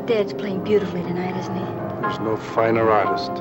Dad's playing beautifully tonight, isn't he? There's no finer artist.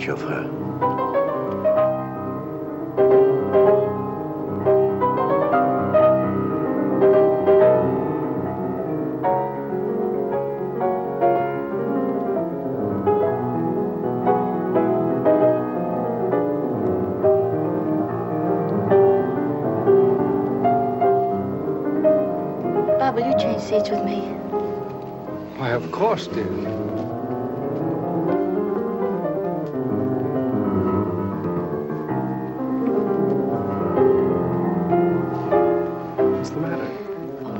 Of her. Bob, will you change seats with me? Why, of course, dear.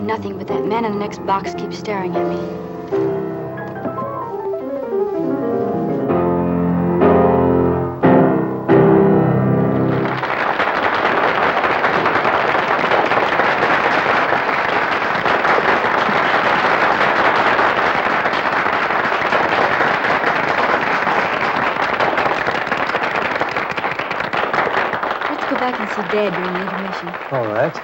Nothing, but that man in the next box keeps staring at me. Let's go back and see Dad during the intermission. All right.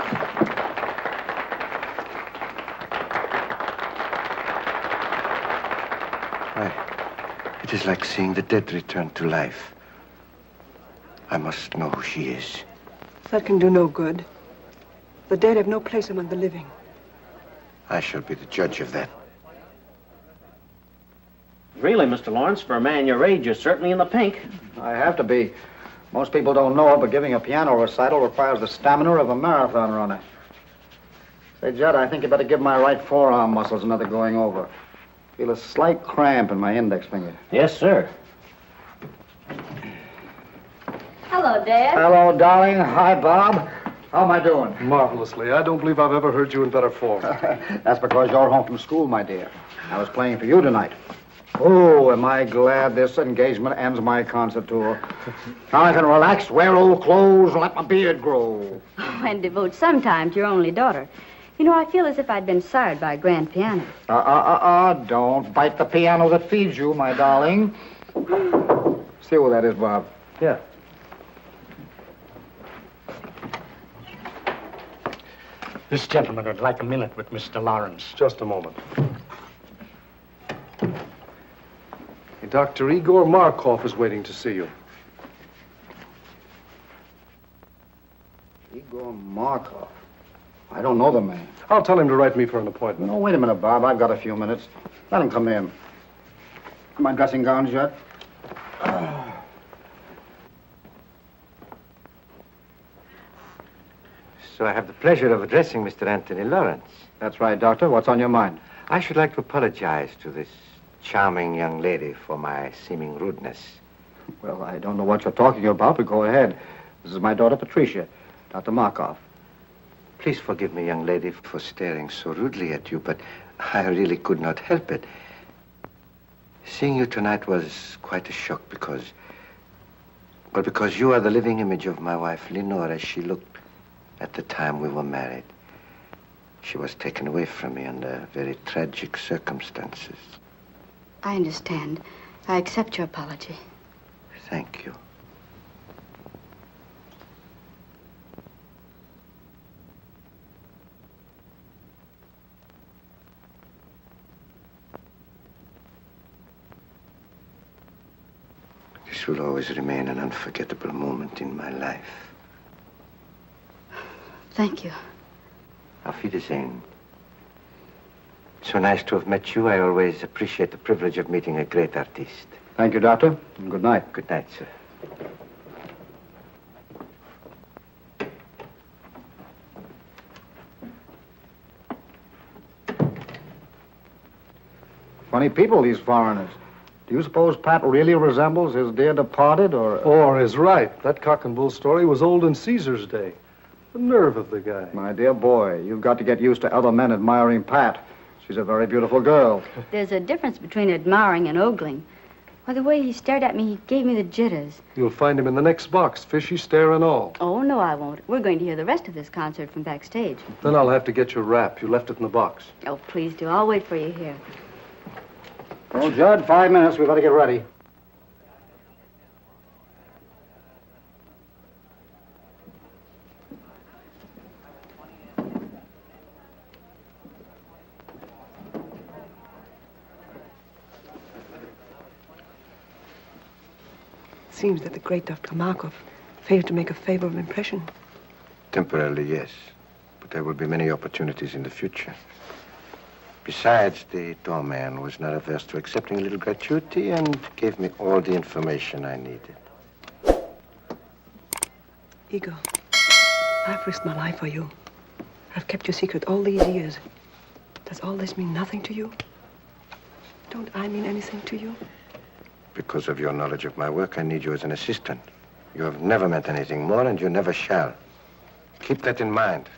It is like seeing the dead return to life. I must know who she is. That can do no good. The dead have no place among the living. I shall be the judge of that. Really, Mr. Lawrence, for a man your age, you're certainly in the pink. I have to be. Most people don't know it, but giving a piano recital requires the stamina of a marathon runner. Say, Judd, I think you better give my right forearm muscles another going over. Feel a slight cramp in my index finger. Yes, sir. Hello, Dad. Hello, darling. Hi, Bob. How am I doing? Marvelously. I don't believe I've ever heard you in better form. That's because you're home from school, my dear. I was playing for you tonight. Oh, am I glad this engagement ends my concert tour. Now I can relax, wear old clothes, and let my beard grow. Oh, and devote some time to your only daughter. You know, I feel as if I'd been sired by a grand piano. Don't bite the piano that feeds you, my darling. See who that is, Bob. Yeah. This gentleman would like a minute with Mr. Lawrence. Just a moment. Dr. Igor Markoff is waiting to see you. Igor Markoff? I don't know the man. I'll tell him to write me for an appointment. No, wait a minute, Bob. I've got a few minutes. Let him come in. My dressing gown's yet? So I have the pleasure of addressing Mr. Anthony Lawrence. That's right, Doctor. What's on your mind? I should like to apologize to this charming young lady for my seeming rudeness. Well, I don't know what you're talking about, but go ahead. This is my daughter, Patricia, Dr. Markoff. Please forgive me, young lady, for staring so rudely at you, but I really could not help it. Seeing you tonight was quite a shock because you are the living image of my wife, Lenore, as she looked at the time we were married. She was taken away from me under very tragic circumstances. I understand. I accept your apology. Thank you. This will always remain an unforgettable moment in my life. Thank you. Auf Wiedersehen. So nice to have met you. I always appreciate the privilege of meeting a great artist. Thank you, Doctor, and good night. Good night, sir. Funny people, these foreigners. Do you suppose Pat really resembles his dear departed, or... Or is right. That cock and bull story was old in Caesar's day. The nerve of the guy. My dear boy, you've got to get used to other men admiring Pat. She's a very beautiful girl. There's a difference between admiring and ogling. Why, the way he stared at me, he gave me the jitters. You'll find him in the next box, fishy stare and all. Oh, no, I won't. We're going to hear the rest of this concert from backstage. Then I'll have to get your wrap. You left it in the box. Oh, please do. I'll wait for you here. Well, Judd, 5 minutes. We better get ready. Seems that the great Dr. Markoff failed to make a favorable impression. Temporarily, yes. But there will be many opportunities in the future. Besides, the doorman was not averse to accepting a little gratuity and gave me all the information I needed. Igor, I've risked my life for you. I've kept your secret all these years. Does all this mean nothing to you? Don't I mean anything to you? Because of your knowledge of my work, I need you as an assistant. You have never meant anything more, and you never shall. Keep that in mind.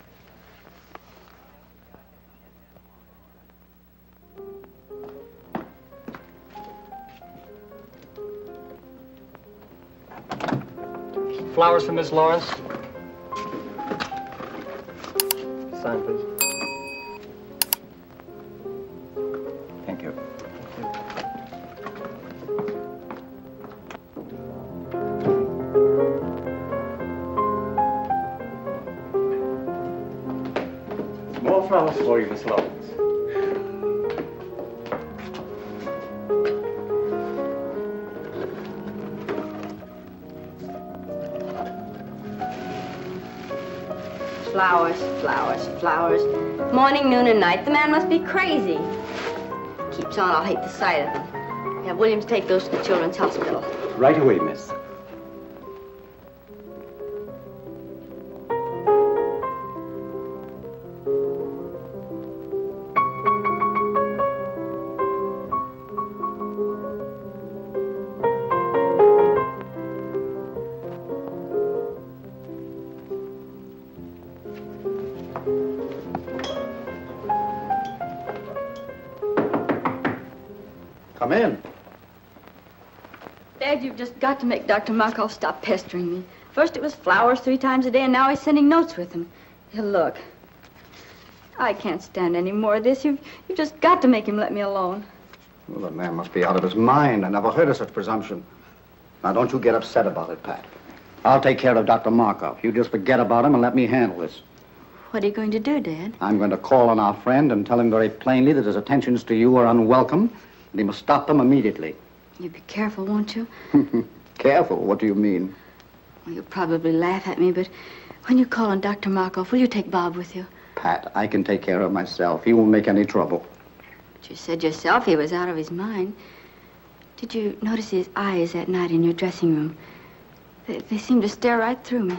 Flowers for Miss Lawrence. Sign, please. Thank you. More flowers for you, Miss Lawrence. Flowers, flowers, flowers. Morning, noon, and night. The man must be crazy. Keeps on, I'll hate the sight of him. Have Williams take those to the children's hospital. Right away, miss. Come in. Dad, you've just got to make Dr. Markoff stop pestering me. First it was flowers 3 times a day, and now he's sending notes with them. Here, look. I can't stand any more of this. You've just got to make him let me alone. Well, the man must be out of his mind. I never heard of such presumption. Now, don't you get upset about it, Pat. I'll take care of Dr. Markoff. You just forget about him and let me handle this. What are you going to do, Dad? I'm going to call on our friend and tell him very plainly that his attentions to you are unwelcome, and he must stop them immediately. You be careful, won't you? Careful? What do you mean? Well, you'll probably laugh at me, but when you call on Dr. Markoff, will you take Bob with you? Pat, I can take care of myself. He won't make any trouble. But you said yourself he was out of his mind. Did you notice his eyes that night in your dressing room? They seemed to stare right through me.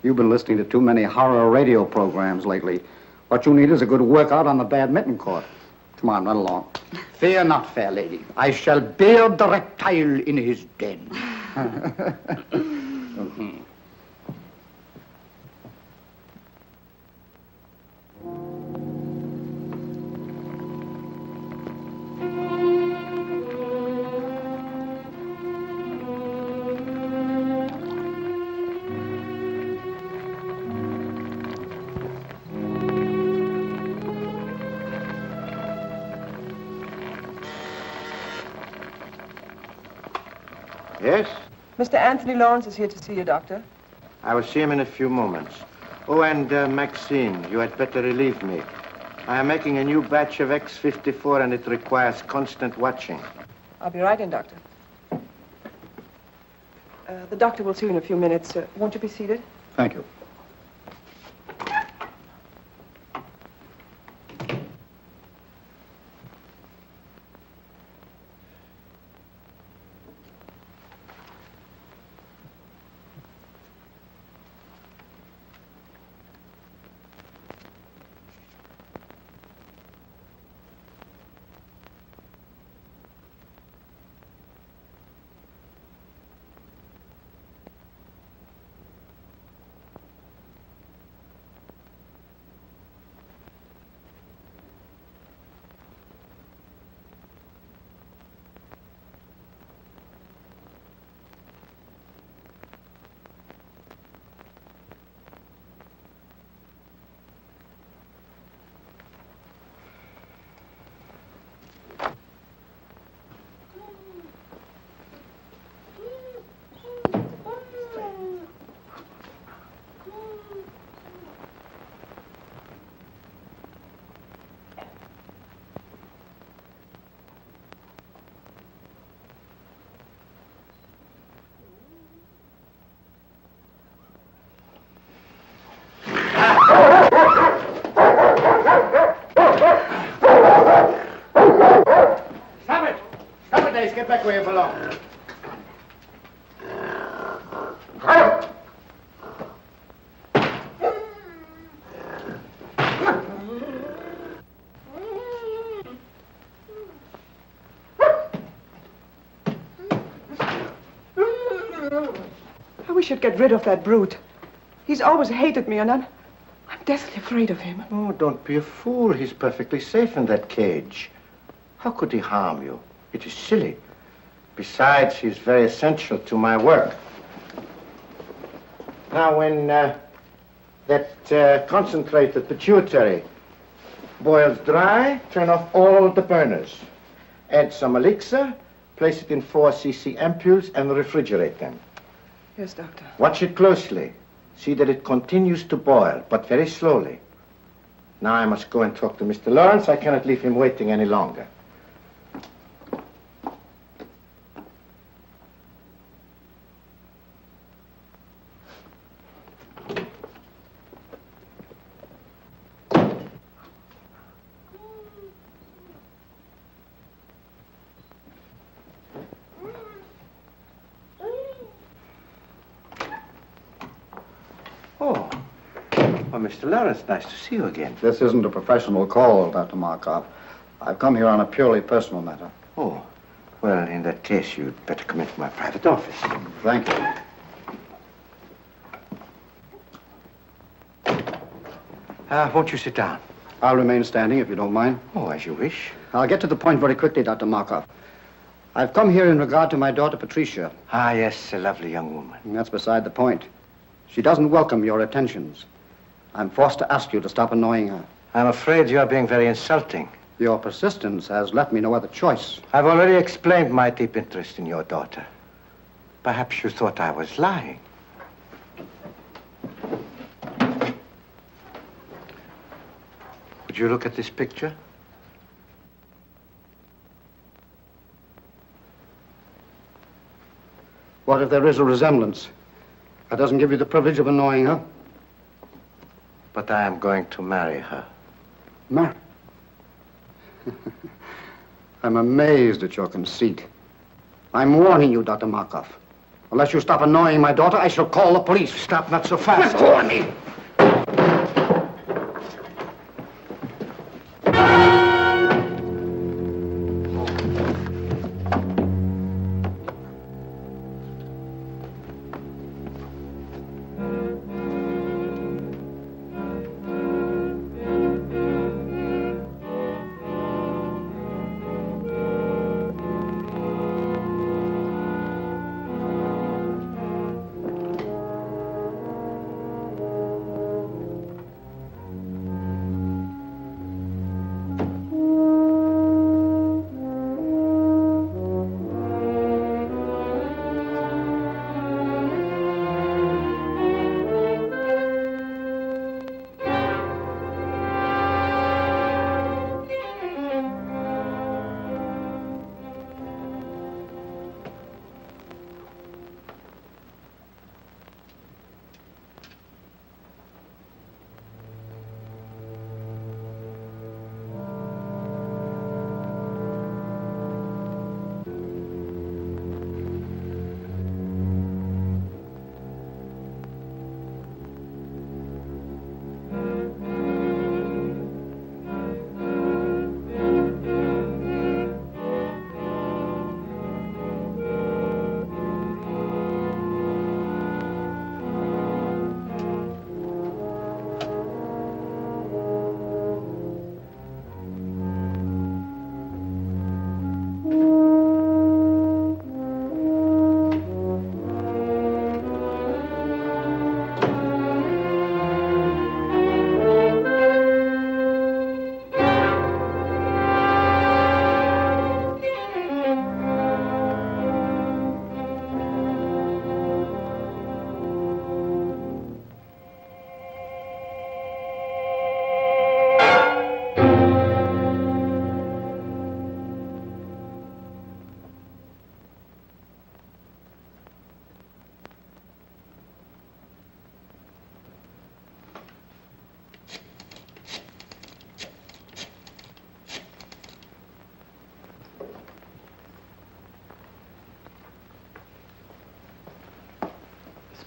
You've been listening to too many horror radio programs lately. What you need is a good workout on the badminton court. Come on, run along. Fear not, fair lady. I shall beard the reptile in his den. Yes? Mr. Anthony Lawrence is here to see you, Doctor. I will see him in a few moments. Oh, and Maxine, you had better relieve me. I am making a new batch of X54 and it requires constant watching. I'll be right in, Doctor. The doctor will see you in a few minutes. Won't you be seated? Thank you. I wish you'd get rid of that brute. He's always hated me, and I'm deathly afraid of him. Oh, don't be a fool. He's perfectly safe in that cage. How could he harm you? It is silly. Besides, he's very essential to my work. Now, when that concentrated pituitary boils dry, turn off all the burners. Add some elixir, place it in 4 cc ampoules, and refrigerate them. Yes, Doctor. Watch it closely. See that it continues to boil, but very slowly. Now I must go and talk to Mr. Lawrence. I cannot leave him waiting any longer. Mr. Lawrence, nice to see you again. This isn't a professional call, Dr. Markoff. I've come here on a purely personal matter. Oh, well, in that case, you'd better come into my private office. Thank you. Won't you sit down? I'll remain standing, if you don't mind. Oh, as you wish. I'll get to the point very quickly, Dr. Markoff. I've come here in regard to my daughter, Patricia. Ah, yes, a lovely young woman. And that's beside the point. She doesn't welcome your attentions. I'm forced to ask you to stop annoying her. I'm afraid you're being very insulting. Your persistence has left me no other choice. I've already explained my deep interest in your daughter. Perhaps you thought I was lying. Would you look at this picture? What if there is a resemblance? That doesn't give you the privilege of annoying her. But I am going to marry her. Marry? I'm amazed at your conceit. I'm warning you, Dr. Markoff. Unless you stop annoying my daughter, I shall call the police. Stop, not so fast. Let go of me!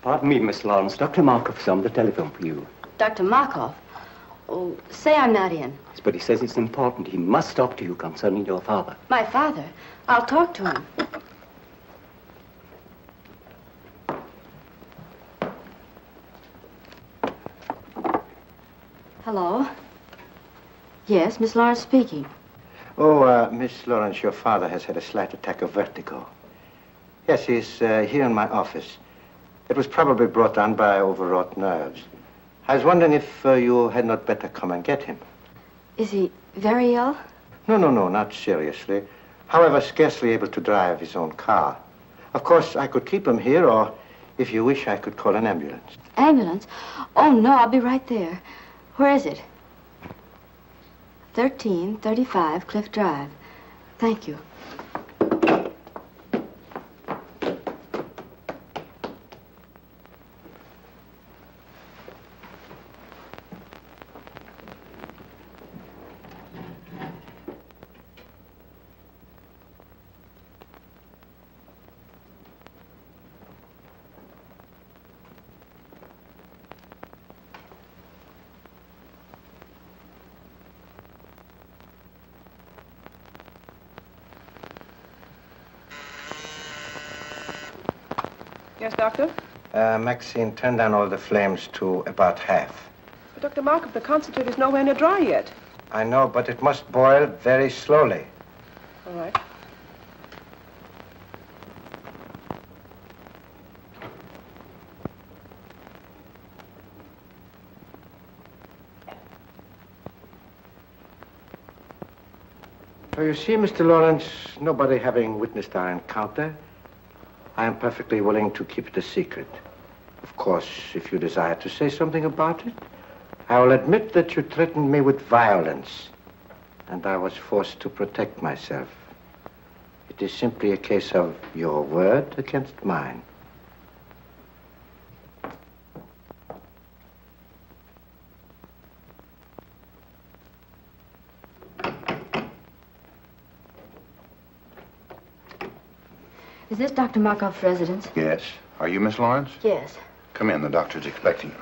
Pardon me, Miss Lawrence. Dr. Markoff's on the telephone for you. Dr. Markoff? Oh, say I'm not in. But he says it's important. He must talk to you concerning your father. My father? I'll talk to him. Hello? Yes, Miss Lawrence speaking. Oh, Miss Lawrence, your father has had a slight attack of vertigo. Yes, he's here in my office. It was probably brought on by overwrought nerves. I was wondering if you had not better come and get him. Is he very ill? No, not seriously. However, scarcely able to drive his own car. Of course, I could keep him here, or if you wish, I could call an ambulance. Ambulance? Oh, no, I'll be right there. Where is it? 1335 Cliff Drive. Thank you. Yes, Doctor? Maxine, turn down all the flames to about half. But Dr. Markoff, the concentrate is nowhere near dry yet. I know, but it must boil very slowly. All right. So you see, Mr. Lawrence, nobody having witnessed our encounter, I am perfectly willing to keep it a secret. Of course, if you desire to say something about it, I will admit that you threatened me with violence, and I was forced to protect myself. It is simply a case of your word against mine. Is this Dr. Markoff's residence? Yes. Are you Miss Lawrence? Yes. Come in. The doctor's expecting you.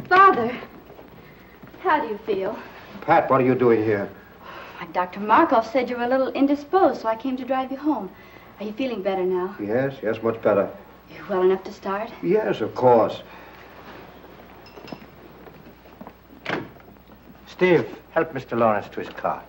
Father, how do you feel? Pat, what are you doing here? Dr. Markoff said you were a little indisposed, so I came to drive you home. Are you feeling better now? Yes, much better. You well enough to start? Yes, of course. Steve, help Mr. Lawrence to his car.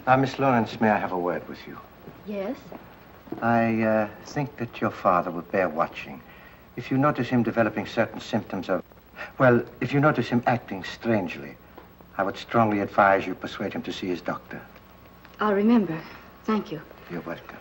Now, Miss Lawrence, may I have a word with you? Yes. I think that your father will bear watching. If you notice him developing certain symptoms of... Well, if you notice him acting strangely, I would strongly advise you persuade him to see his doctor. I'll remember. Thank you. You're welcome.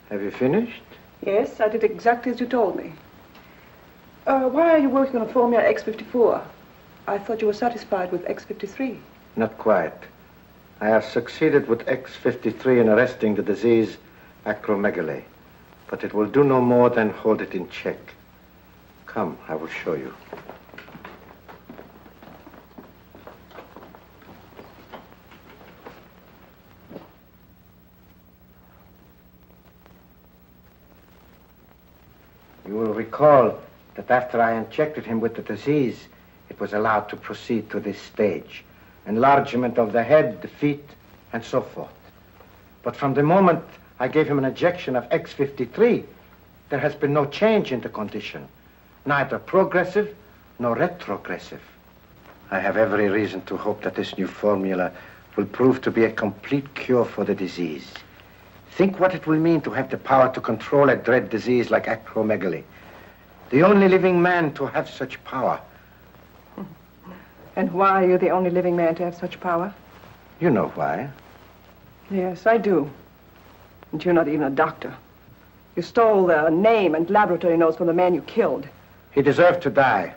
Have you finished? Yes, I did exactly as you told me. Why are you working on a formula X54? I thought you were satisfied with X53. Not quite. I have succeeded with X53 in arresting the disease acromegaly, but it will do no more than hold it in check. Come, I will show you. You will recall that after I injected him with the disease, it was allowed to proceed to this stage. Enlargement of the head, the feet, and so forth. But from the moment I gave him an injection of X53, there has been no change in the condition, neither progressive nor retrogressive. I have every reason to hope that this new formula will prove to be a complete cure for the disease. Think what it will mean to have the power to control a dread disease like acromegaly. The only living man to have such power. And why are you the only living man to have such power? You know why. Yes, I do. And you're not even a doctor. You stole the name and laboratory notes from the man you killed. He deserved to die.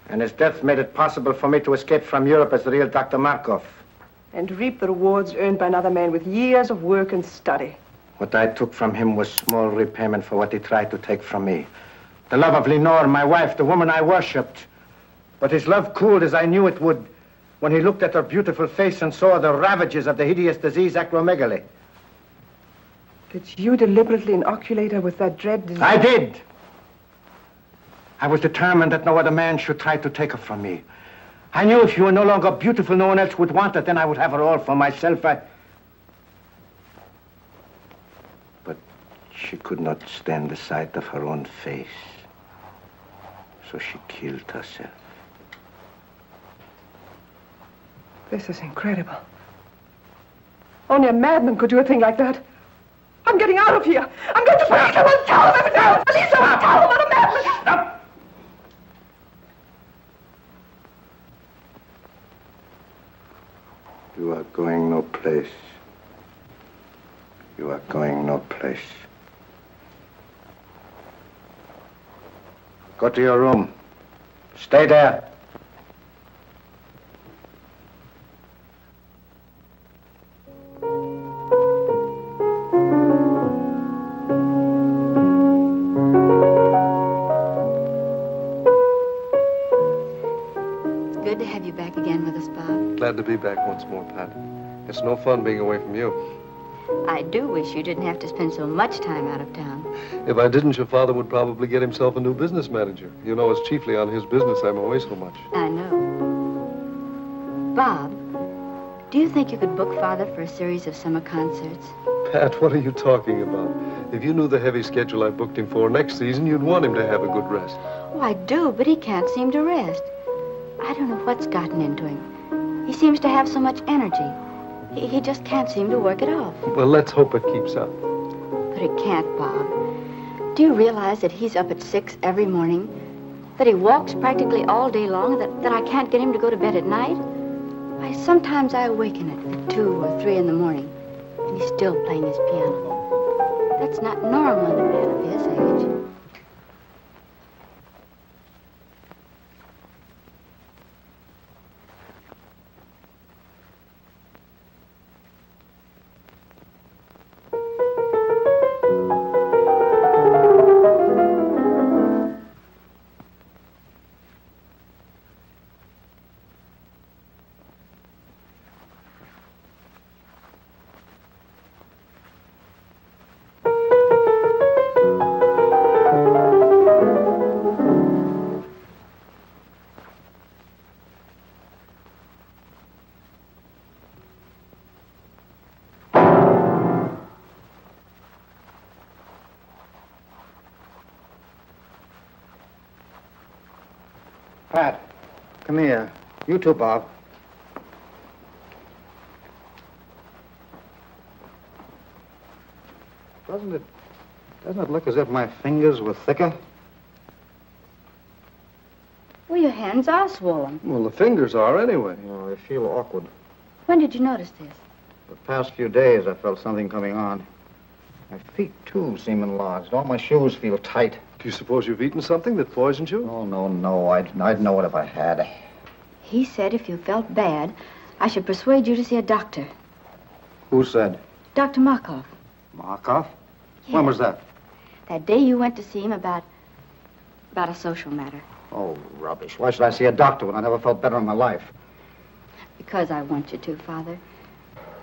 And his death made it possible for me to escape from Europe as the real Dr. Markoff. And reap the rewards earned by another man with years of work and study. What I took from him was small repayment for what he tried to take from me. The love of Lenore, my wife, the woman I worshipped. But his love cooled as I knew it would when he looked at her beautiful face and saw the ravages of the hideous disease, acromegaly. Did you deliberately inoculate her with that dread disease? I did. I was determined that no other man should try to take her from me. I knew if you were no longer beautiful, no one else would want her. Then I would have her all for myself. But she could not stand the sight of her own face. So she killed herself. This is incredible. Only a madman could do a thing like that. I'm getting out of here. I'm going to police. I will tell them everything. Police, I will tell them what a madman. Stop! You are going no place. You are going no place. Go to your room. Stay there. Good to have you back again with us, Bob. Glad to be back once more, Pat. It's no fun being away from you. I do wish you didn't have to spend so much time out of town. If I didn't, your father would probably get himself a new business manager. You know, it's chiefly on his business I'm away so much. I know. Bob, do you think you could book Father for a series of summer concerts? Pat, what are you talking about? If you knew the heavy schedule I booked him for next season, you'd want him to have a good rest. Oh, I do, but he can't seem to rest. I don't know what's gotten into him. He seems to have so much energy. He just can't seem to work it off. Well, let's hope it keeps up. But it can't, Bob. Do you realize that he's up at 6 every morning? That he walks practically all day long? That I can't get him to go to bed at night? Why, sometimes I awaken at 2 or 3 in the morning, and he's still playing his piano. That's not normal in a man of his age. Pat, come here. You too, Bob. Doesn't it look as if my fingers were thicker? Well, your hands are swollen. Well, the fingers are anyway. Oh, I feel awkward. When did you notice this? The past few days, I felt something coming on. My feet, too, seem enlarged. All my shoes feel tight. Do you suppose you've eaten something that poisoned you? Oh, no. I'd know it if I had. He said if you felt bad, I should persuade you to see a doctor. Who said? Dr. Markoff. Markoff? Yeah. When was that? That day you went to see him about a social matter. Oh, rubbish. Why should I see a doctor when I never felt better in my life? Because I want you to, Father.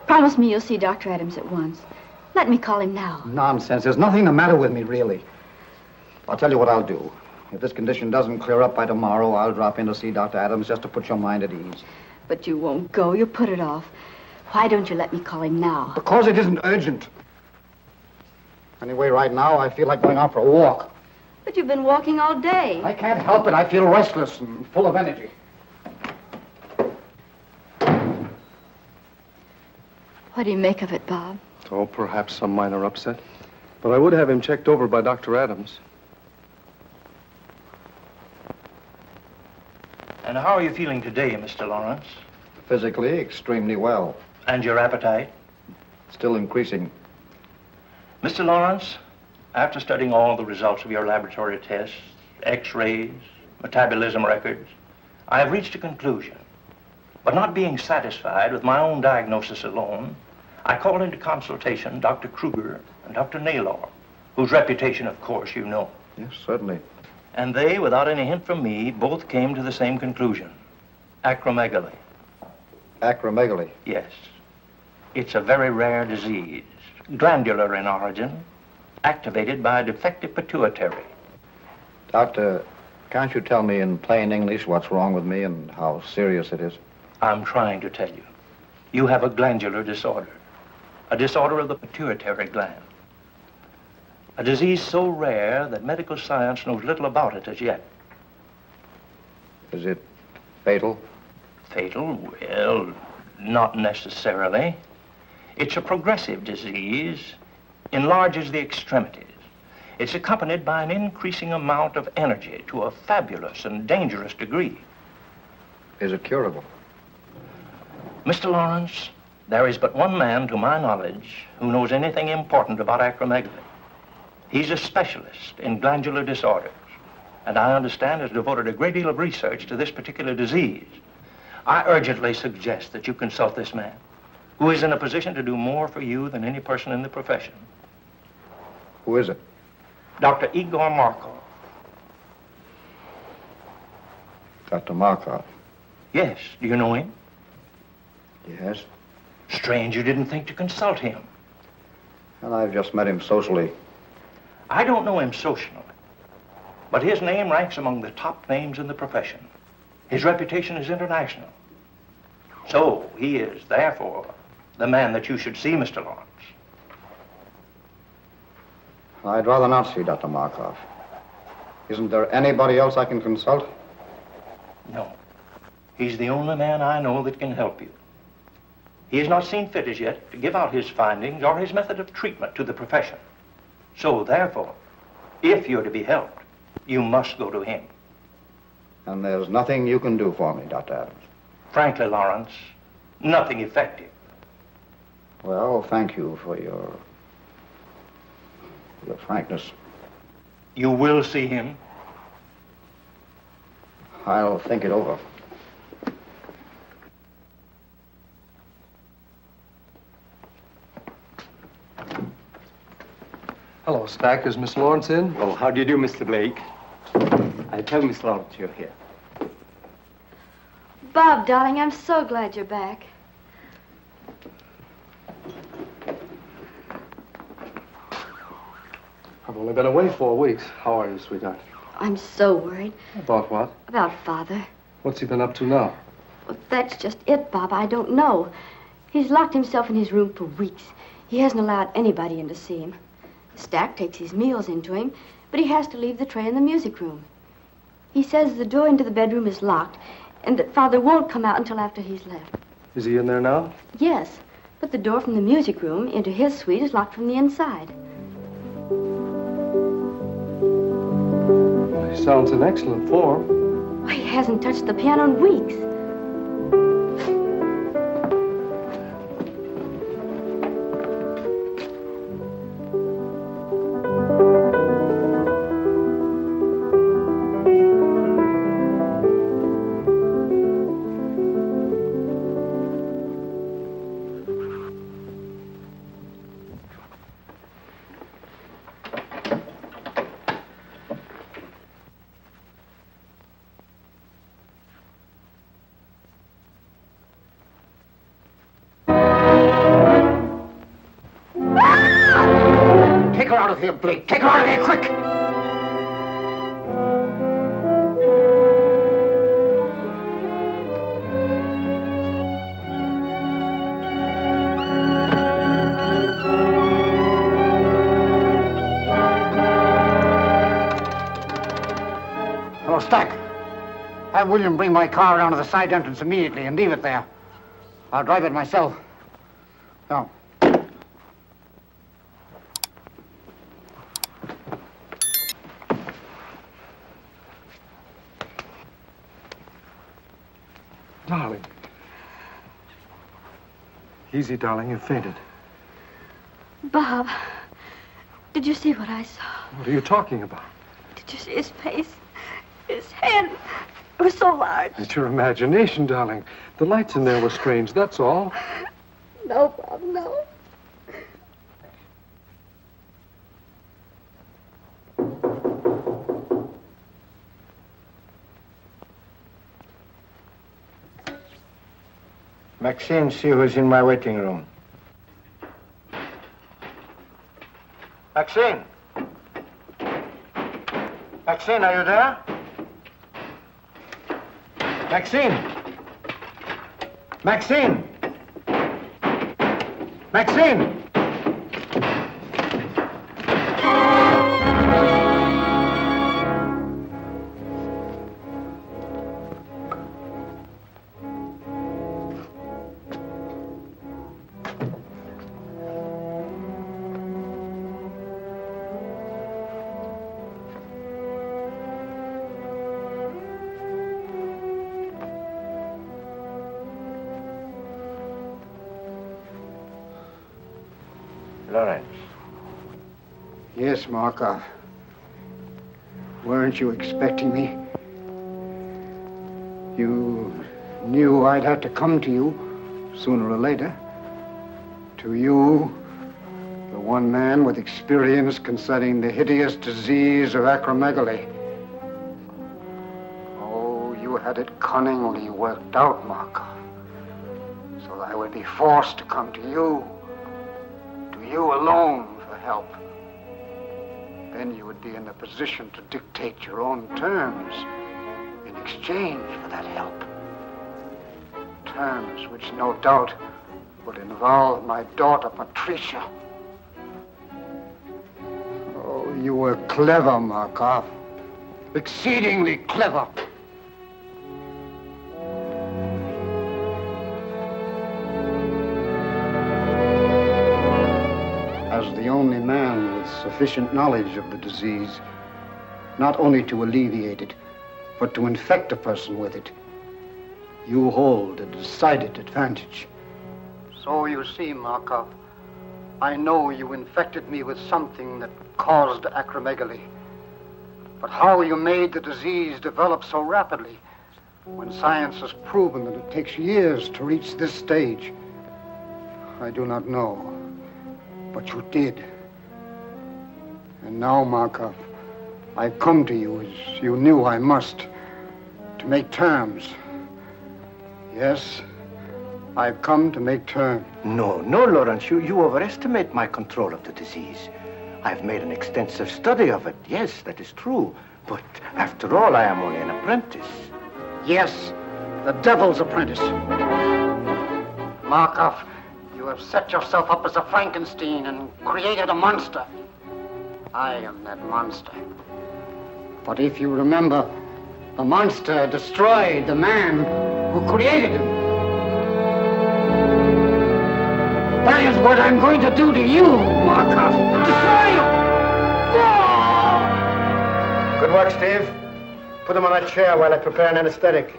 Promise me you'll see Dr. Adams at once. Let me call him now. Nonsense. There's nothing the matter with me, really. I'll tell you what I'll do. If this condition doesn't clear up by tomorrow, I'll drop in to see Dr. Adams just to put your mind at ease. But you won't go. You'll put it off. Why don't you let me call him now? Because it isn't urgent. Anyway, right now, I feel like going out for a walk. But you've been walking all day. I can't help it. I feel restless and full of energy. What do you make of it, Bob? Oh, perhaps some minor upset. But I would have him checked over by Dr. Adams. And how are you feeling today, Mr. Lawrence? Physically, extremely well. And your appetite? Still increasing. Mr. Lawrence, after studying all the results of your laboratory tests, x-rays, metabolism records, I have reached a conclusion. But not being satisfied with my own diagnosis alone, I called into consultation Dr. Kruger and Dr. Naylor, whose reputation, of course, you know. Yes, certainly. And they, without any hint from me, both came to the same conclusion. Acromegaly. Acromegaly? Yes. It's a very rare disease, glandular in origin, activated by a defective pituitary. Doctor, can't you tell me in plain English what's wrong with me and how serious it is? I'm trying to tell you. You have a glandular disorder, a disorder of the pituitary gland. A disease so rare that medical science knows little about it as yet. Is it fatal? Fatal? Well, not necessarily. It's a progressive disease, enlarges the extremities. It's accompanied by an increasing amount of energy to a fabulous and dangerous degree. Is it curable? Mr. Lawrence, there is but one man, to my knowledge, who knows anything important about acromegaly. He's a specialist in glandular disorders, and I understand has devoted a great deal of research to this particular disease. I urgently suggest that you consult this man, who is in a position to do more for you than any person in the profession. Who is it? Dr. Igor Markoff. Dr. Markoff? Yes. Do you know him? Yes. Strange you didn't think to consult him. Well, I've just met him socially. I don't know him socially, but his name ranks among the top names in the profession. His reputation is international. So he is, therefore, the man that you should see, Mr. Lawrence. I'd rather not see Dr. Markoff. Isn't there anybody else I can consult? No. He's the only man I know that can help you. He has not seen fit as yet to give out his findings or his method of treatment to the profession. So, therefore, if you're to be helped, you must go to him. And there's nothing you can do for me, Dr. Adams? Frankly, Lawrence, nothing effective. Well, thank you for your frankness. You will see him? I'll think it over. Hello, Stack. Is Miss Lawrence in? Well, how do you do, Mr. Blake? I tell Miss Lawrence you're here. Bob, darling, I'm so glad you're back. I've only been away 4 weeks. How are you, sweetheart? I'm so worried. About what? About Father. What's he been up to now? Well, that's just it, Bob. I don't know. He's locked himself in his room for weeks. He hasn't allowed anybody in to see him. Stack takes his meals into him, but he has to leave the tray in the music room. He says the door into the bedroom is locked, and that Father won't come out until after he's left. Is he in there now? Yes, but the door from the music room into his suite is locked from the inside. Well, he sounds in excellent form. He hasn't touched the piano in weeks. Here, Blake. Take her out of here, quick! Hello, Stack. Have William bring my car around to the side entrance immediately and leave it there. I'll drive it myself. No. Darling. Easy, darling. You fainted. Bob, did you see what I saw? What are you talking about? Did you see his face? His head? It was so large. It's your imagination, darling. The lights in there were strange, that's all. No, Bob, no. Maxine, see who's in my waiting room. Maxine! Maxine, are you there? Maxine! Maxine! Maxine! Lawrence. Yes, Markoff. Weren't you expecting me? You knew I'd have to come to you sooner or later. To you, the one man with experience concerning the hideous disease of acromegaly. Oh, you had it cunningly worked out, Markoff. So that I would be forced to come to you alone for help. Then you would be in a position to dictate your own terms in exchange for that help. Terms which no doubt would involve my daughter, Patricia. Oh, you were clever, Markoff. Exceedingly clever. As the only man with sufficient knowledge of the disease, not only to alleviate it, but to infect a person with it, you hold a decided advantage. So you see, Markoff, I know you infected me with something that caused acromegaly. But how you made the disease develop so rapidly, when science has proven that it takes years to reach this stage, I do not know. But you did. And now, Markoff, I've come to you as you knew I must, to make terms. Yes, I've come to make terms. No, Lawrence, you overestimate my control of the disease. I've made an extensive study of it. Yes, that is true. But after all, I am only an apprentice. Yes, the devil's apprentice. Markoff, you have set yourself up as a Frankenstein and created a monster. I am that monster. But if you remember, the monster destroyed the man who created him. That is what I'm going to do to you, Markoff. Destroy you! Good work, Steve. Put him on that chair while I prepare an anesthetic.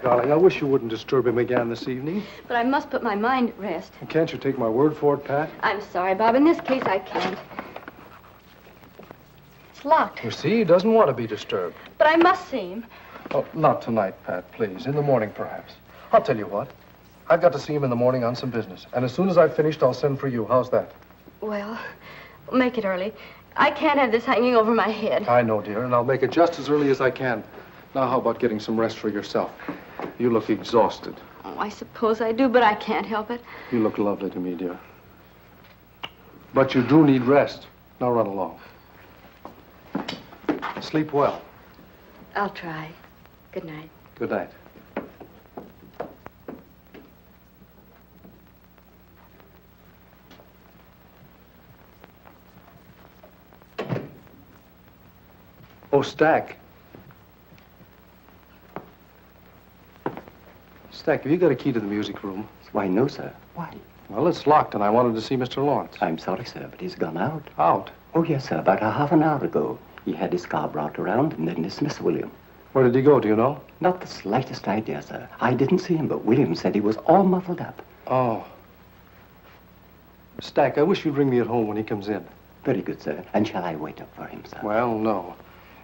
Darling, I wish you wouldn't disturb him again this evening. But I must put my mind at rest. Can't you take my word for it, Pat? I'm sorry, Bob. In this case, I can't. It's locked. You see, he doesn't want to be disturbed. But I must see him. Oh, not tonight, Pat, please. In the morning, perhaps. I'll tell you what. I've got to see him in the morning on some business. And as soon as I've finished, I'll send for you. How's that? Well, make it early. I can't have this hanging over my head. I know, dear, and I'll make it just as early as I can. Now, how about getting some rest for yourself? You look exhausted. Oh, I suppose I do, but I can't help it. You look lovely to me, dear. But you do need rest. Now run along. Sleep well. I'll try. Good night. Good night. Oh, Stack. Stack, have you got a key to the music room? Why, no, sir. Why? Well, it's locked, and I wanted to see Mr. Lawrence. I'm sorry, sir, but he's gone out. Out? Oh, yes, sir. About a half an hour ago. He had his car brought around and then dismissed William. Where did he go, do you know? Not the slightest idea, sir. I didn't see him, but William said he was all muffled up. Oh. Stack, I wish you'd ring me at home when he comes in. Very good, sir. And shall I wait up for him, sir? Well, no.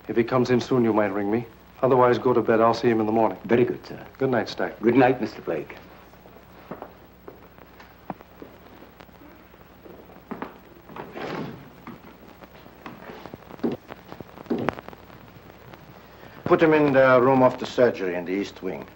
If he comes in soon, you might ring me. Otherwise, go to bed. I'll see him in the morning. Very good, sir. Good night, Stack. Good night, Mr. Blake. Put him in the room of the surgery in the East Wing.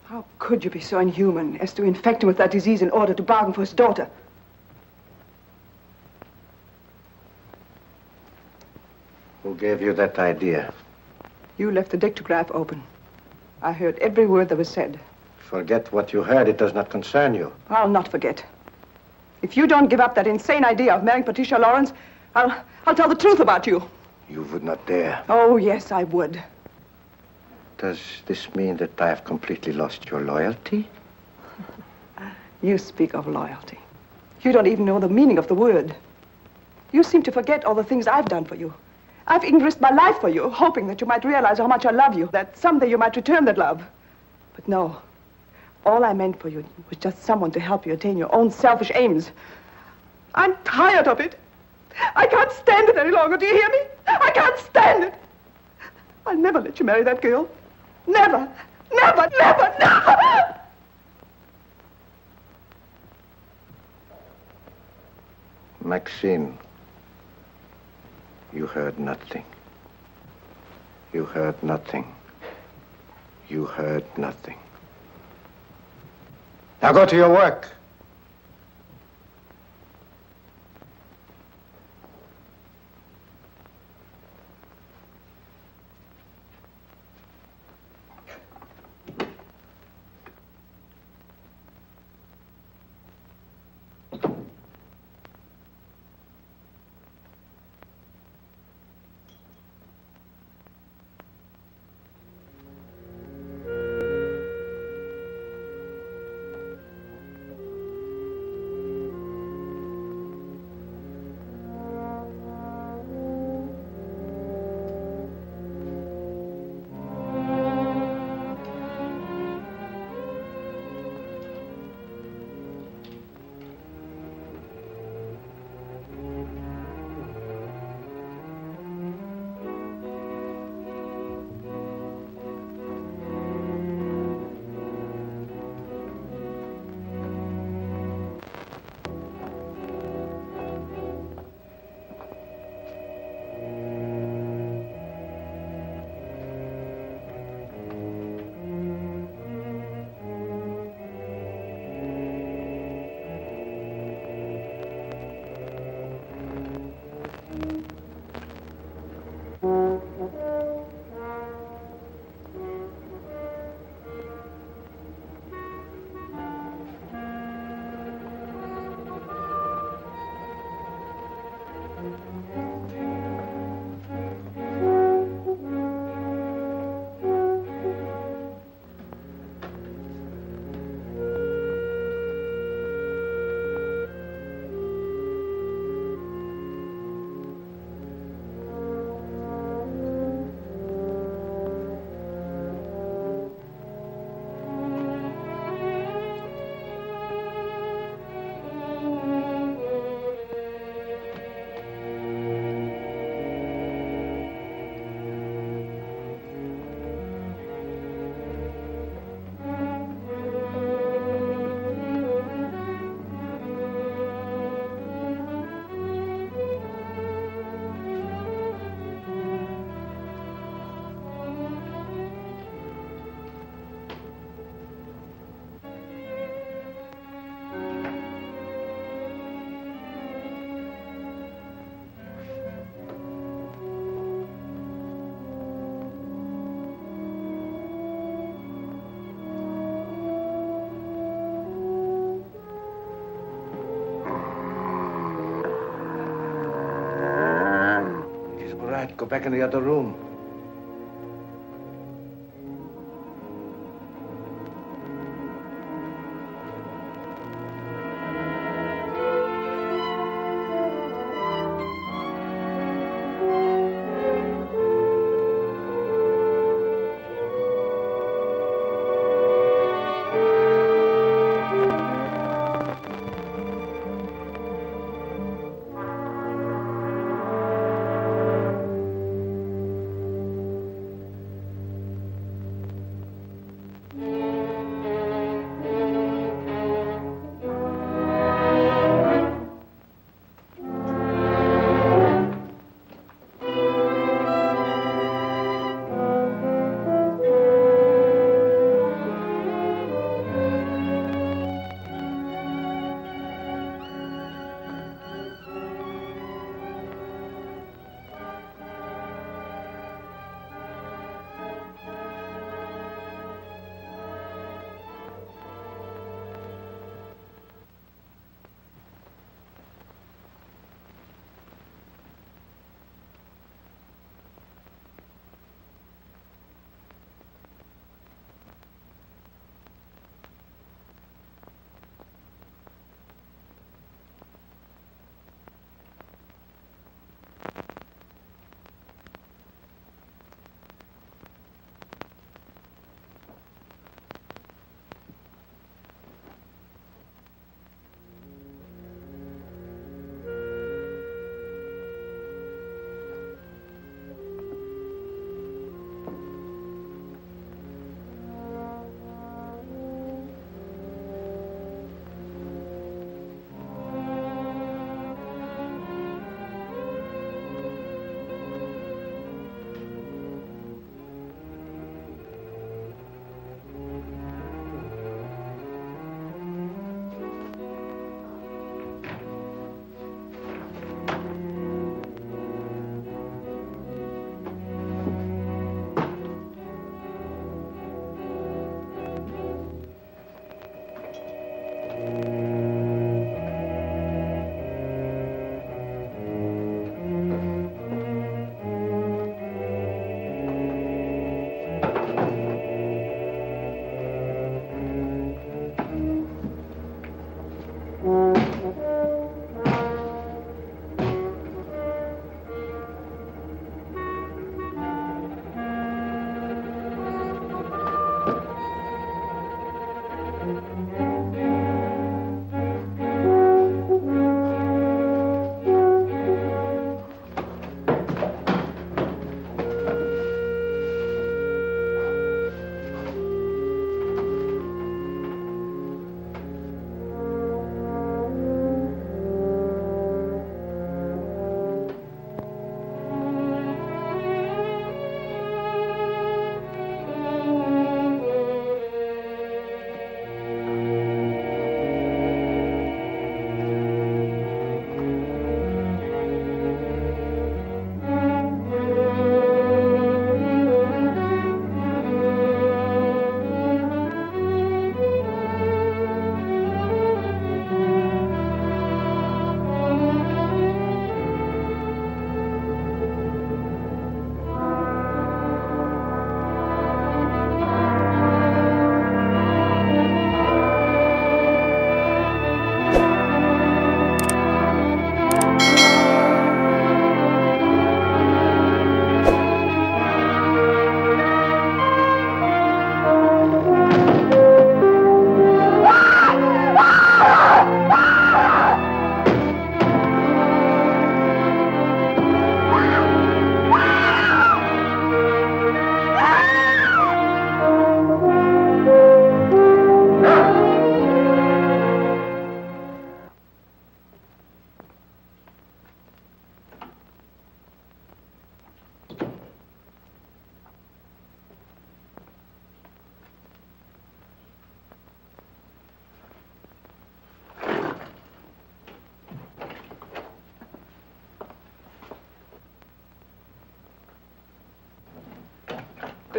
How could you be so inhuman as to infect him with that disease in order to bargain for his daughter? Who gave you that idea? You left the dictograph open. I heard every word that was said. Forget what you heard. It does not concern you. I'll not forget. If you don't give up that insane idea of marrying Patricia Lawrence, I'll tell the truth about you. You would not dare. Oh, yes, I would. Does this mean that I have completely lost your loyalty? You speak of loyalty. You don't even know the meaning of the word. You seem to forget all the things I've done for you. I've even risked my life for you, hoping that you might realize how much I love you, that someday you might return that love. But no. All I meant for you was just someone to help you attain your own selfish aims. I'm tired of it. I can't stand it any longer. Do you hear me? I can't stand it. I'll never let you marry that girl. Never, never, never, never! Maxine, you heard nothing. You heard nothing. You heard nothing. Now go to your work. Go back in the other room.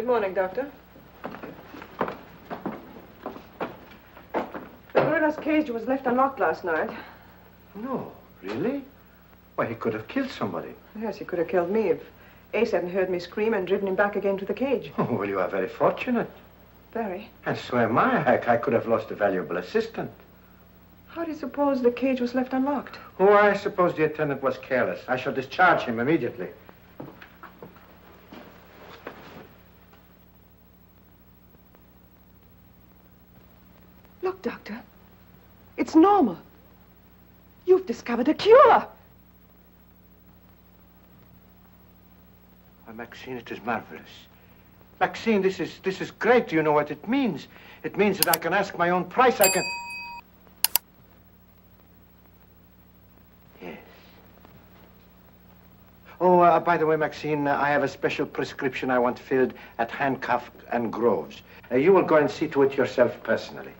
Good morning, Doctor. The gorilla's cage was left unlocked last night. No, really? Why, he could have killed somebody. Yes, he could have killed me if Ace hadn't heard me scream and driven him back again to the cage. Oh, well, you are very fortunate. Very. And so am I. I could have lost a valuable assistant. How do you suppose the cage was left unlocked? Oh, I suppose the attendant was careless. I shall discharge him immediately. Look, Doctor. It's normal. You've discovered a cure. Why, Maxine, it is marvelous. Maxine, this is great. Do you know what it means? It means that I can ask my own price. I can... Yes. Oh, by the way, Maxine, I have a special prescription I want filled at Hancock and Groves. You will go and see to it yourself personally.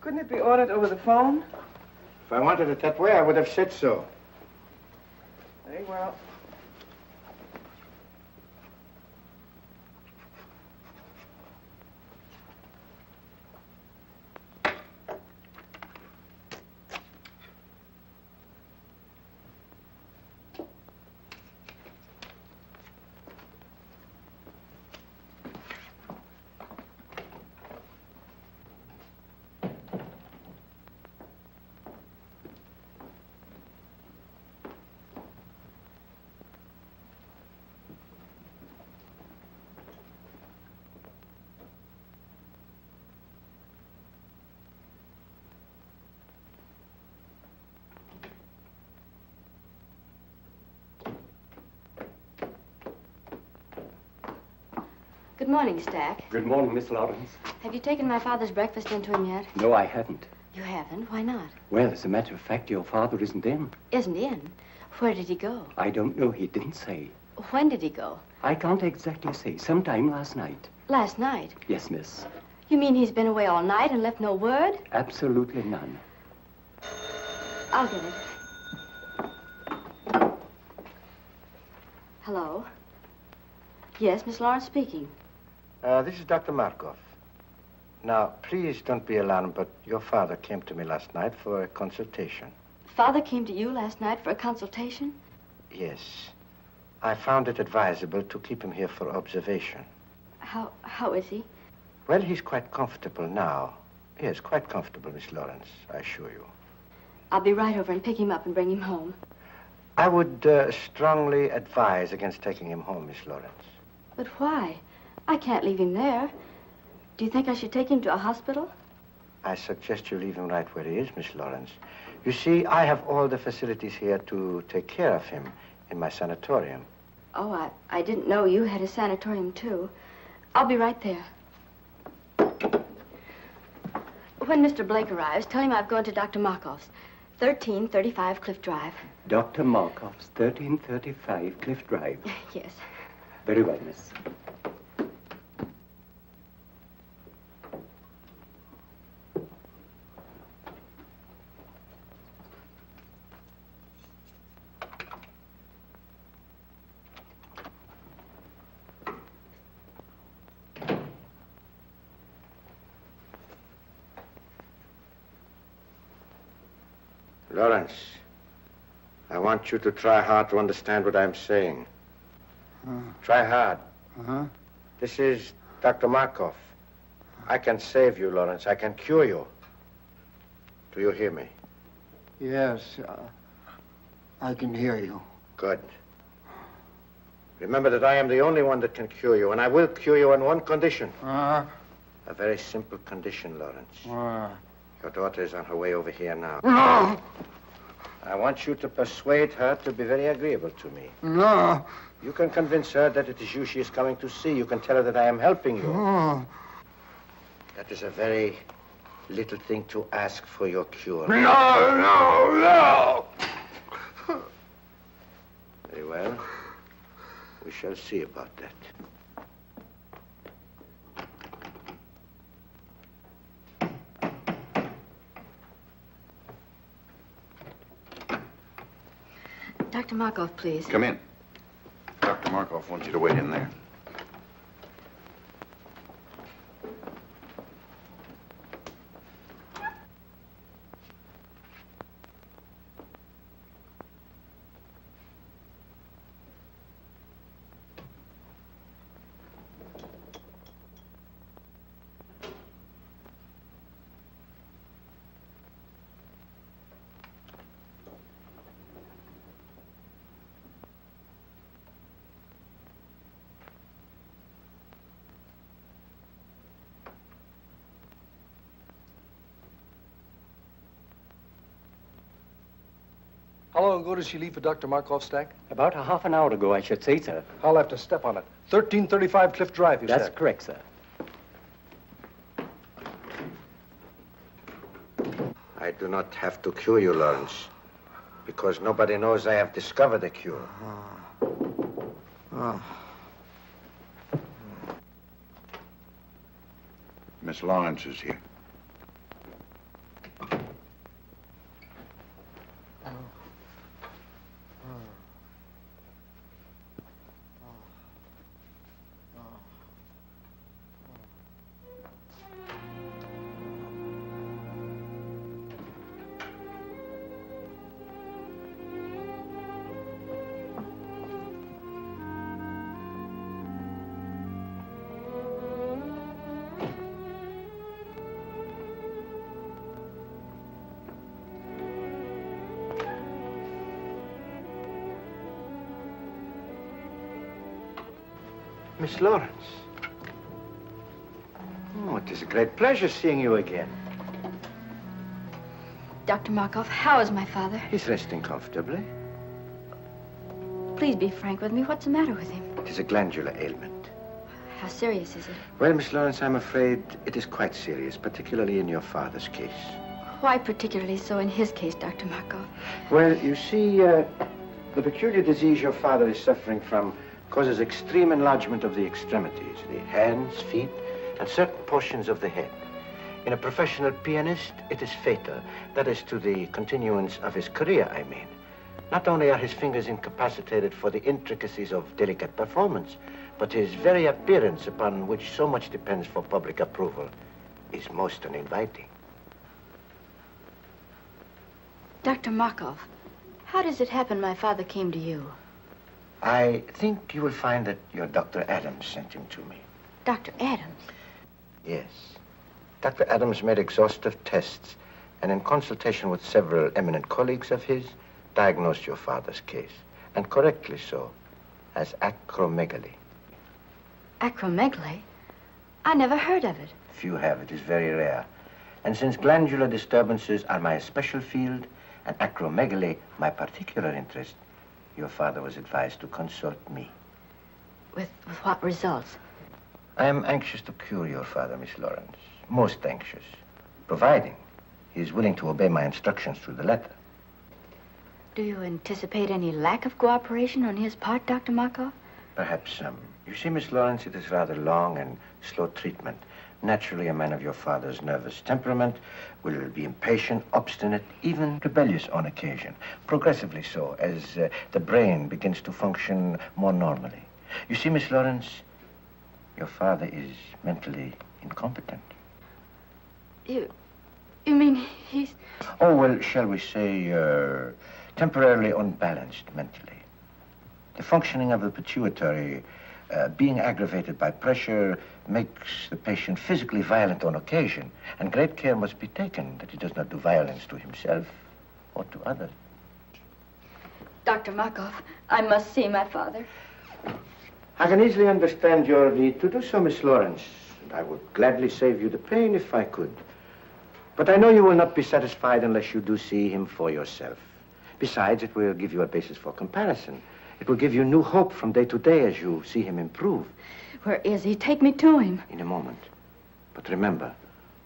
Couldn't it be ordered over the phone? If I wanted it that way, I would have said so. Very well. Good morning, Stack. Good morning, Miss Lawrence. Have you taken my father's breakfast into him yet? No, I haven't. You haven't? Why not? Well, as a matter of fact, your father isn't in. Isn't in? Where did he go? I don't know. He didn't say. When did he go? I can't exactly say. Sometime last night. Last night? Yes, miss. You mean he's been away all night and left no word? Absolutely none. I'll get it. Hello? Yes, Miss Lawrence speaking. This is Dr. Markoff. Now, please don't be alarmed, but your father came to me last night for a consultation. Father came to you last night for a consultation? Yes. I found it advisable to keep him here for observation. How is he? Well, he's quite comfortable now. Yes, quite comfortable, Miss Lawrence, I assure you. I'll be right over and pick him up and bring him home. I would strongly advise against taking him home, Miss Lawrence. But why? I can't leave him there. Do you think I should take him to a hospital? I suggest you leave him right where he is, Miss Lawrence. You see, I have all the facilities here to take care of him in my sanatorium. Oh, I didn't know you had a sanatorium, too. I'll be right there. When Mr. Blake arrives, tell him I've gone to Dr. Markoff's, 1335 Cliff Drive. Dr. Markoff's, 1335 Cliff Drive. Yes. Very well, miss. Lawrence, I want you to try hard to understand what I'm saying. Try hard. Uh-huh. This is Dr. Markoff. I can save you, Lawrence. I can cure you. Do you hear me? Yes, I can hear you. Good. Remember that I am the only one that can cure you, and I will cure you on one condition. A very simple condition, Lawrence. Your daughter is on her way over here now. No! I want you to persuade her to be very agreeable to me. No! You can convince her that it is you she is coming to see. You can tell her that I am helping you. No! That is a very little thing to ask for your cure. No! Very well. We shall see about that. Dr. Markoff, please. Come in. Dr. Markoff wants you to wait in there. How long ago did she leave for Dr. Markoff's stack? About a half an hour ago, I should say, sir. I'll have to step on it. 1335 Cliff Drive, you said? That's correct, sir. I do not have to cure you, Lawrence, because nobody knows I have discovered a cure. Miss Lawrence is here. Miss Lawrence. Oh, it is a great pleasure seeing you again. Dr. Markoff, how is my father? He's resting comfortably. Please be frank with me. What's the matter with him? It is a glandular ailment. How serious is it? Well, Miss Lawrence, I'm afraid it is quite serious, particularly in your father's case. Why particularly so in his case, Dr. Markoff? Well, you see, the peculiar disease your father is suffering from causes extreme enlargement of the extremities, the hands, feet, and certain portions of the head. In a professional pianist, it is fatal. That is to the continuance of his career, I mean. Not only are his fingers incapacitated for the intricacies of delicate performance, but his very appearance, upon which so much depends for public approval, is most uninviting. Dr. Markoff, how does it happen my father came to you? I think you will find that your Dr. Adams sent him to me. Dr. Adams? Yes. Dr. Adams made exhaustive tests and in consultation with several eminent colleagues of his, diagnosed your father's case, and correctly so, as acromegaly. Acromegaly? I never heard of it. Few have. It is very rare. And since glandular disturbances are my special field and acromegaly my particular interest, your father was advised to consult me. With what results? I am anxious to cure your father, Miss Lawrence. Most anxious, providing he is willing to obey my instructions to the letter. Do you anticipate any lack of cooperation on his part, Dr. Markoff? Perhaps some. You see, Miss Lawrence, it is rather long and slow treatment. Naturally, a man of your father's nervous temperament will be impatient, obstinate, even rebellious on occasion. Progressively so, as the brain begins to function more normally. You see, Miss Lawrence, your father is mentally incompetent. You mean he's... Oh, well, shall we say, temporarily unbalanced mentally. The functioning of the pituitary, being aggravated by pressure, makes the patient physically violent on occasion, and great care must be taken that he does not do violence to himself or to others. Dr. Markoff, I must see my father. I can easily understand your need to do so, Miss Lawrence, and I would gladly save you the pain if I could. But I know you will not be satisfied unless you do see him for yourself. Besides, it will give you a basis for comparison. It will give you new hope from day to day as you see him improve. Where is he? Take me to him. In a moment. But remember,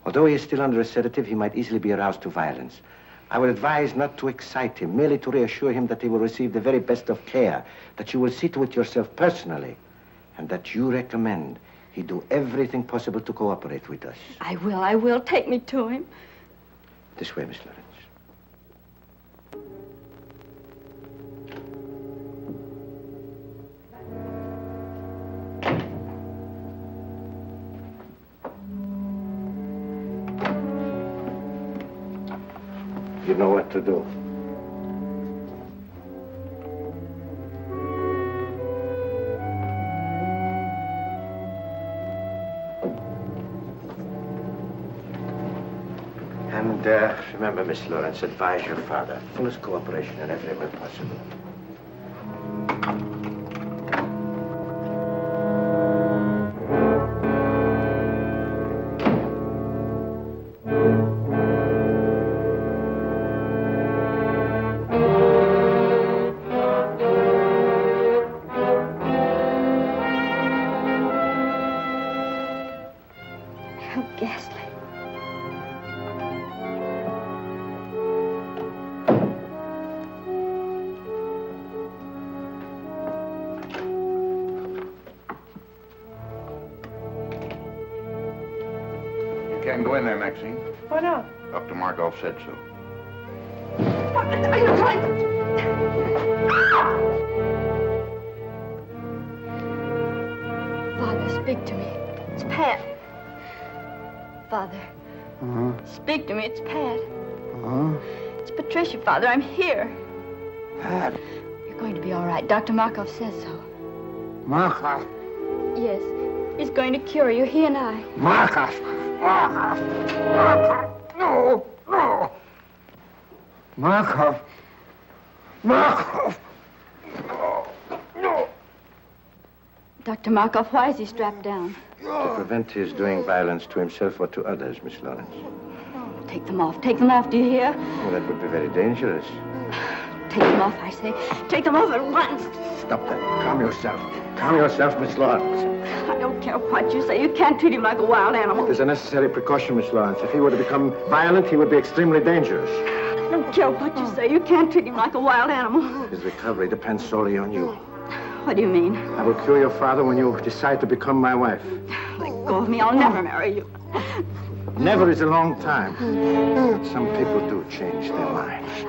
although he is still under a sedative, he might easily be aroused to violence. I would advise not to excite him, merely to reassure him that he will receive the very best of care, that you will see to it yourself personally, and that you recommend he do everything possible to cooperate with us. I will. Take me to him. This way, Miss Lawrence. You know what to do. And remember, Miss Lawrence, advise your father. Fullest cooperation in every way possible. Can't go in there, Maxine. Why not? Dr. Markoff said so. What are you trying to... Father, speak to me. It's Pat. Father. Speak to me. It's Pat. It's Patricia, Father. I'm here. Pat. You're going to be all right. Dr. Markoff says so. Markoff. Yes. He's going to cure you, he and I. Markoff. Markoff. Markoff. No. No. Markoff. Markoff. No. No. Dr. Markoff, why is he strapped down? To prevent his doing violence to himself or to others, Miss Lawrence. Take them off. Take them off, do you hear? Well, that would be very dangerous. Take them off, I say. Take them off at once. Stop that. Calm yourself. Calm yourself, Miss Lawrence. I don't care what you say. You can't treat him like a wild animal. It is a necessary precaution, Miss Lawrence. If he were to become violent, he would be extremely dangerous. I don't care what you say. You can't treat him like a wild animal. His recovery depends solely on you. What do you mean? I will cure your father when you decide to become my wife. Let go of me. I'll never marry you. Never is a long time. Some people do change their minds.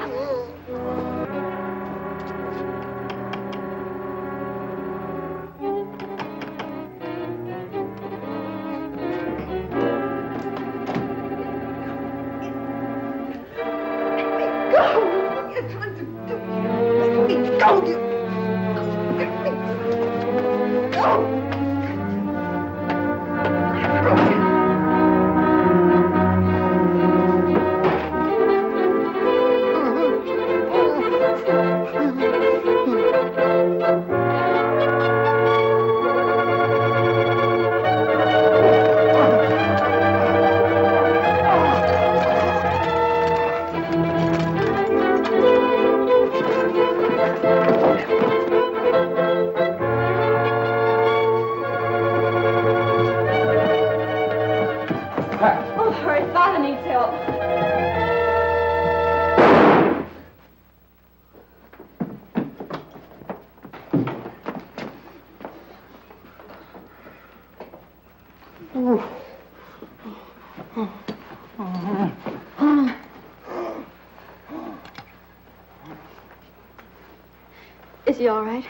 Is he all right?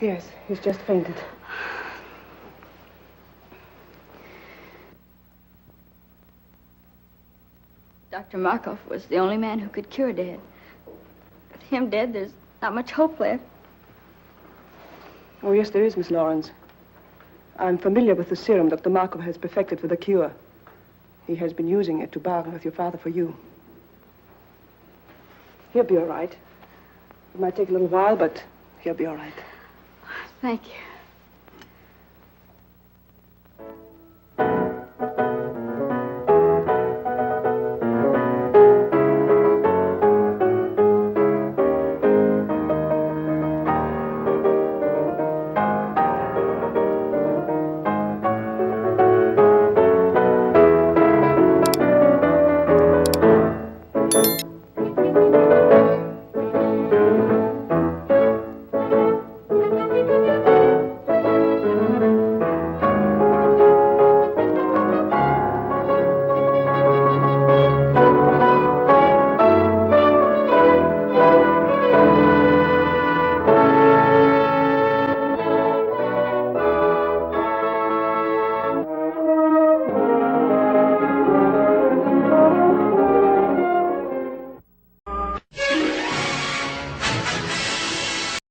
Yes, he's just fainted. Dr. Markoff was the only man who could cure Dad. With him dead, there's not much hope left. Oh, yes, there is, Miss Lawrence. I'm familiar with the serum Dr. Markoff has perfected for the cure. He has been using it to bargain with your father for you. He'll be all right. It might take a little while, but he'll be all right. Thank you.